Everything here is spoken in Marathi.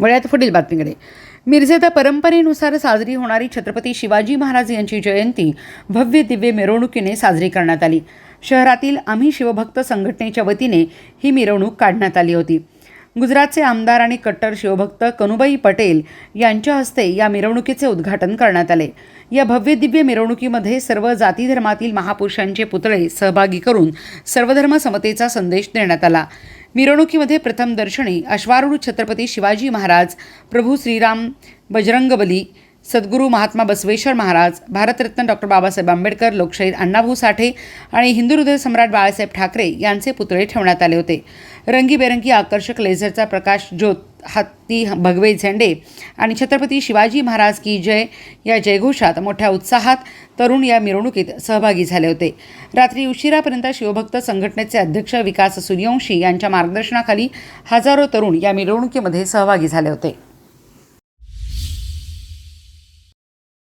वळ्यात पुढील बातमीकडे. मिरजेत परंपरेनुसार साजरी होणारी छत्रपती शिवाजी महाराज यांची जयंती भव्य दिव्य मिरवणुकीने साजरी करण्यात आली. शहरातील आम्ही शिवभक्त संघटनेच्या वतीने ही मिरवणूक काढण्यात आली होती. गुजरातचे आमदार आणि कट्टर शिवभक्त कनुभाई पटेल यांच्या हस्ते या मिरवणुकीचे उद्घाटन करण्यात आले. या भव्य दिव्य मिरवणुकीमध्ये सर्व जाती धर्मातील महापुरुषांचे पुतळे सहभागी करून सर्वधर्म समतेचा संदेश देण्यात आला. मिरवणुकीमध्ये प्रथम दर्शनी अश्वारूढ छत्रपती शिवाजी महाराज, प्रभू श्रीराम, बजरंगबली, सद्गुरू महात्मा बसवेश्वर महाराज, भारतरत्न डॉक्टर बाबासाहेब आंबेडकर, लोकशाहीर अण्णाभाऊ साठे आणि हिंदू हृदय सम्राट बाळासाहेब ठाकरे यांचे पुतळे ठेवण्यात आले होते. रंगीबेरंगी आकर्षक लेझरचा प्रकाश ज्योत, हत्ती, भगवे झेंडे आणि छत्रपती शिवाजी महाराज की जय या जयघोषात मोठ्या उत्साहात तरुण या मिरवणुकीत सहभागी झाले होते. रात्री उशिरापर्यंत शिवभक्त संघटनेचे अध्यक्ष विकास सूर्यवंशी यांच्या मार्गदर्शनाखाली हजारो तरुण या मिरवणुकीमध्ये सहभागी झाले होते.